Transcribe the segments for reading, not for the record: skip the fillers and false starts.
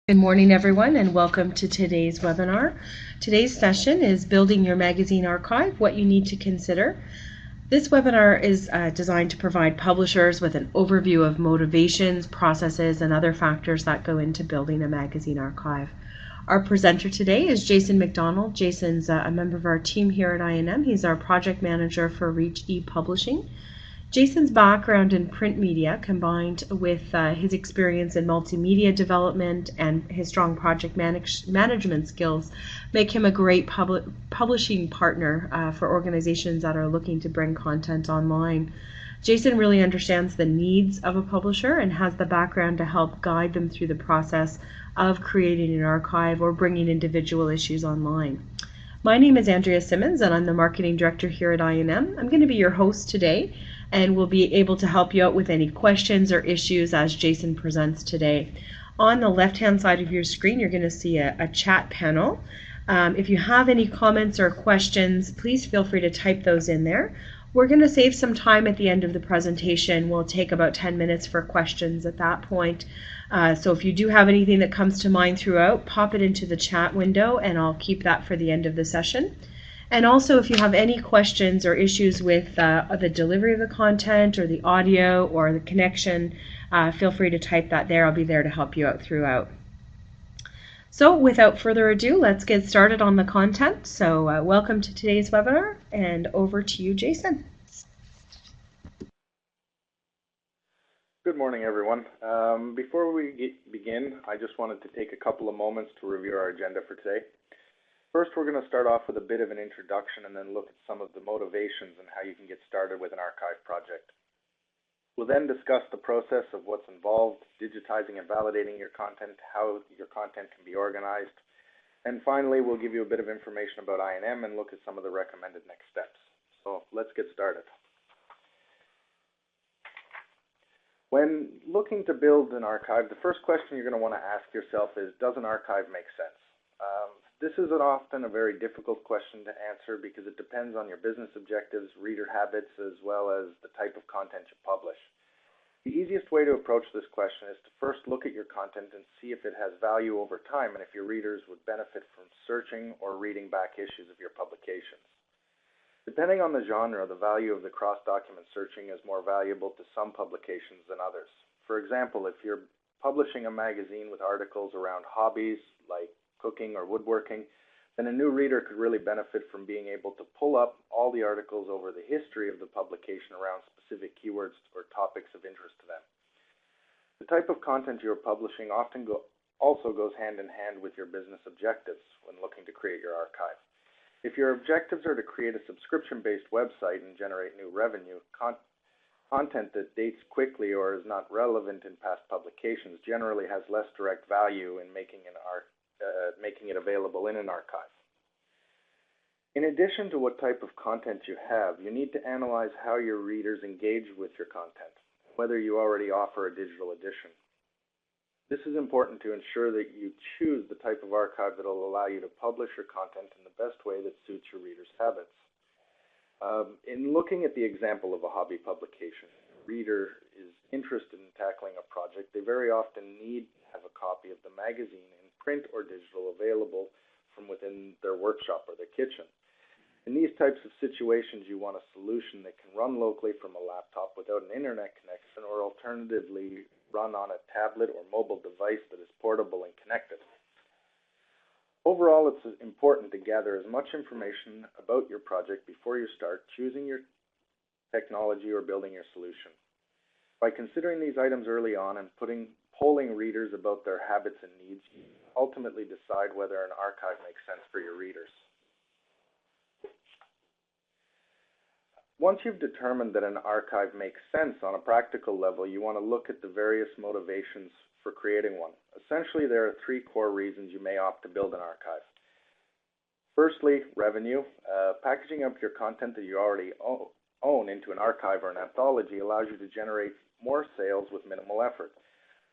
Good morning, everyone, and welcome to today's webinar. Today's session is Building Your Magazine Archive, What You Need to Consider. This webinar is designed to provide publishers with an overview of motivations, processes, and other factors that go into building a magazine archive. Our presenter today is Jason MacDonald. Jason's a member of our team here at INM. He's our project manager for Reach ePublishing. Jason's background in print media, combined with his experience in multimedia development and his strong project management skills, make him a great publishing partner for organizations that are looking to bring content online. Jason really understands the needs of a publisher and has the background to help guide them through the process of creating an archive or bringing individual issues online. My name is Andrea Simmons, and I'm the Marketing Director here at INM. I'm going to be your host today, and we'll be able to help you out with any questions or issues as Jason presents today. On the left-hand side of your screen, you're going to see a chat panel. If you have any comments or questions, please feel free to type those in there. We're going to save some time at the end of the presentation. We'll take about 10 minutes for questions at that point. So if you do have anything that comes to mind throughout, pop it into the chat window and I'll keep that for the end of the session. And also, if you have any questions or issues with the delivery of the content or the audio or the connection, feel free to type that there. I'll be there to help you out throughout. So without further ado, let's get started on the content. So welcome to today's webinar, and over to you, Jason. Good morning, everyone. Before we begin, I just wanted to take a couple of moments to review our agenda for today. First, we're going to start off with a bit of an introduction and then look at some of the motivations and how you can get started with an archive project. We'll then discuss the process of what's involved, digitizing and validating your content, how your content can be organized, and finally, we'll give you a bit of information about INM and look at some of the recommended next steps. So let's get started. When looking to build an archive, the first question you're going to want to ask yourself is, does an archive make sense? This is often a very difficult question to answer because it depends on your business objectives, reader habits, as well as the type of content you publish. The easiest way to approach this question is to first look at your content and see if it has value over time and if your readers would benefit from searching or reading back issues of your publications. Depending on the genre, the value of the cross-document searching is more valuable to some publications than others. For example, if you're publishing a magazine with articles around hobbies like cooking or woodworking, then a new reader could really benefit from being able to pull up all the articles over the history of the publication around specific keywords or topics of interest to them. The type of content you're publishing often also goes hand in hand with your business objectives when looking to create your archive. If your objectives are to create a subscription-based website and generate new revenue, content that dates quickly or is not relevant in past publications generally has less direct value in making it available in an archive. In addition to what type of content you have, you need to analyze how your readers engage with your content, whether you already offer a digital edition. This is important to ensure that you choose the type of archive that will allow you to publish your content in the best way that suits your readers' habits. In looking at the example of a hobby publication, the reader is interested in tackling a project. They very often need to have a copy of the magazine in print or digital available from within their workshop or their kitchen. In these types of situations, you want a solution that can run locally from a laptop without an internet connection, or alternatively run on a tablet or mobile device that is portable and connected. Overall, it's important to gather as much information about your project before you start choosing your technology or building your solution. By considering these items early on and polling readers about their habits and needs, you ultimately decide whether an archive makes sense for your readers. Once you've determined that an archive makes sense on a practical level, you want to look at the various motivations for creating one. Essentially, there are three core reasons you may opt to build an archive. Firstly, revenue. Packaging up your content that you already own into an archive or an anthology allows you to generate more sales with minimal effort.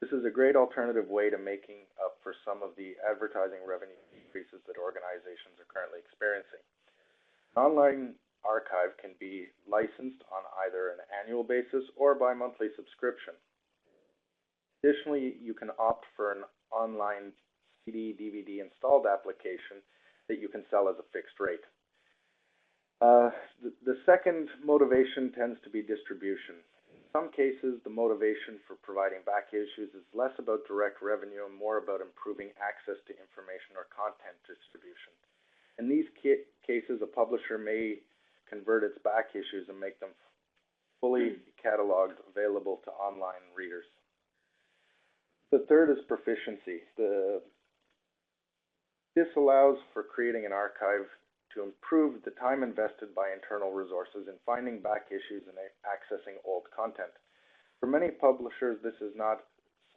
This is a great alternative way to making up for some of the advertising revenue decreases that organizations are currently experiencing. An online archive can be licensed on either an annual basis or by monthly subscription. Additionally, you can opt for an online CD, DVD installed application that you can sell as a fixed rate. The second motivation tends to be distribution. In some cases, the motivation for providing back issues is less about direct revenue and more about improving access to information or content distribution. In these cases, a publisher may convert its back issues and make them fully cataloged, available to online readers. The third is proficiency. This allows for creating an archive to improve the time invested by internal resources in finding back issues and accessing old content. For many publishers, this is not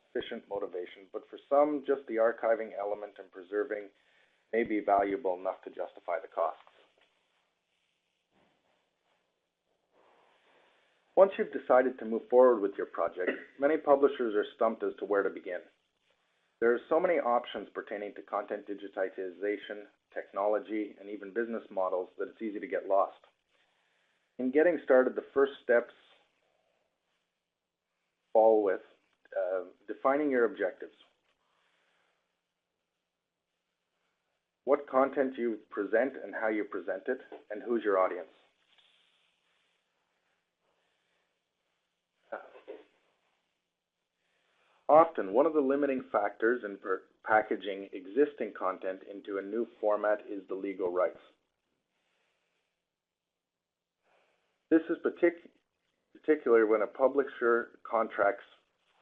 sufficient motivation, but for some, just the archiving element and preserving may be valuable enough to justify the costs. Once you've decided to move forward with your project, many publishers are stumped as to where to begin. There are so many options pertaining to content digitization, technology, and even business models that it's easy to get lost. In getting started, the first steps fall with defining your objectives. What content you present and how you present it, and who's your audience. Often, one of the limiting factors in packaging existing content into a new format is the legal rights. This is particularly when a publisher contracts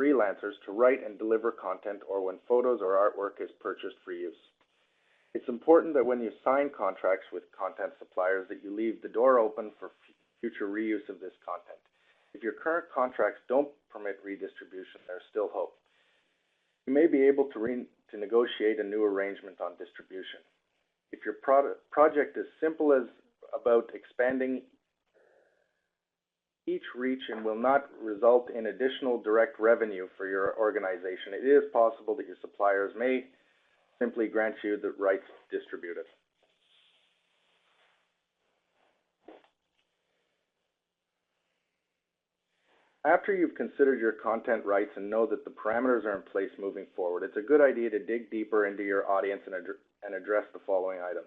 freelancers to write and deliver content, or when photos or artwork is purchased for use. It's important that when you sign contracts with content suppliers that you leave the door open for future reuse of this content. If your current contracts don't permit redistribution, there's still hope. You may be able to negotiate a new arrangement on distribution. If your project is simple as about expanding each reach and will not result in additional direct revenue for your organization, it is possible that your suppliers may simply grant you the rights to distribute it. After you've considered your content rights and know that the parameters are in place moving forward, it's a good idea to dig deeper into your audience and address the following items.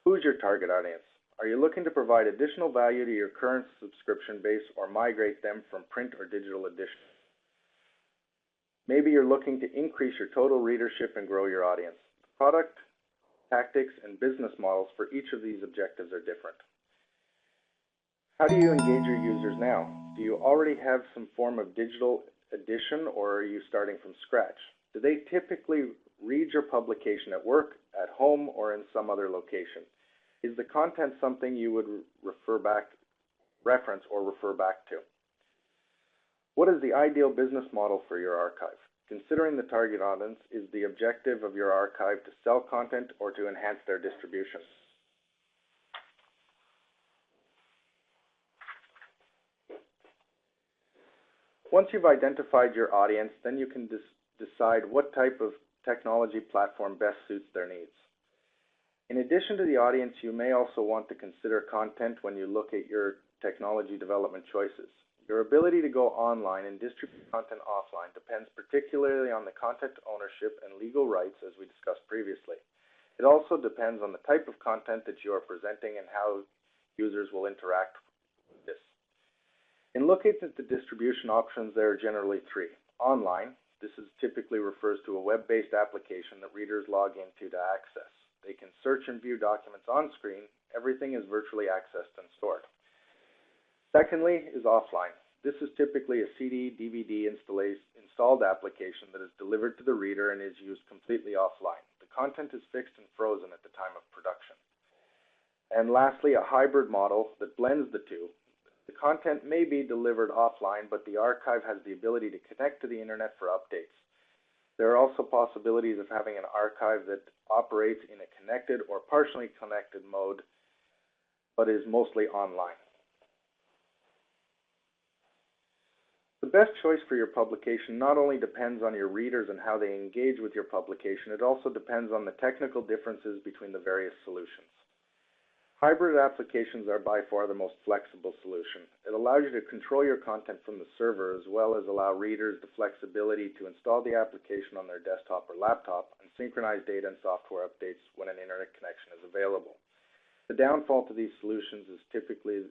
Who's your target audience? Are you looking to provide additional value to your current subscription base or migrate them from print or digital edition? Maybe you're looking to increase your total readership and grow your audience. Product, tactics, and business models for each of these objectives are different. How do you engage your users now? Do you already have some form of digital edition, or are you starting from scratch? Do they typically read your publication at work, at home, or in some other location? Is the content something you would reference or refer back to? What is the ideal business model for your archive? Considering the target audience, is the objective of your archive to sell content or to enhance their distribution? Once you've identified your audience, then you can decide what type of technology platform best suits their needs. In addition to the audience, you may also want to consider content when you look at your technology development choices. Your ability to go online and distribute content offline depends particularly on the content ownership and legal rights, as we discussed previously. It also depends on the type of content that you are presenting and how users will interact with this. In looking at the distribution options, there are generally three. Online, this typically refers to a web-based application that readers log into to access. They can search and view documents on screen. Everything is virtually accessed and stored. Secondly is offline. This is typically a CD, DVD installed application that is delivered to the reader and is used completely offline. The content is fixed and frozen at the time of production. And lastly, a hybrid model that blends the two. The content may be delivered offline, but the archive has the ability to connect to the internet for updates. There are also possibilities of having an archive that operates in a connected or partially connected mode, but is mostly online. The best choice for your publication not only depends on your readers and how they engage with your publication, it also depends on the technical differences between the various solutions. Hybrid applications are by far the most flexible solution. It allows you to control your content from the server as well as allow readers the flexibility to install the application on their desktop or laptop and synchronize data and software updates when an internet connection is available. The downfall to these solutions is typically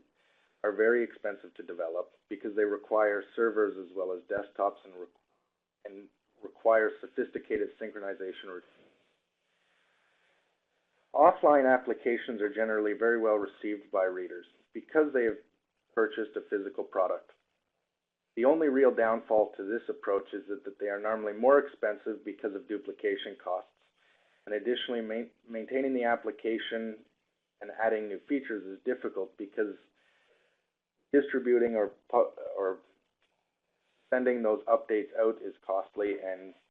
are very expensive to develop because they require servers as well as desktops and require sophisticated synchronization routines. Offline applications are generally very well received by readers because they have purchased a physical product. The only real downfall to this approach is that they are normally more expensive because of duplication costs. And additionally, maintaining the application and adding new features is difficult because distributing or sending those updates out is costly and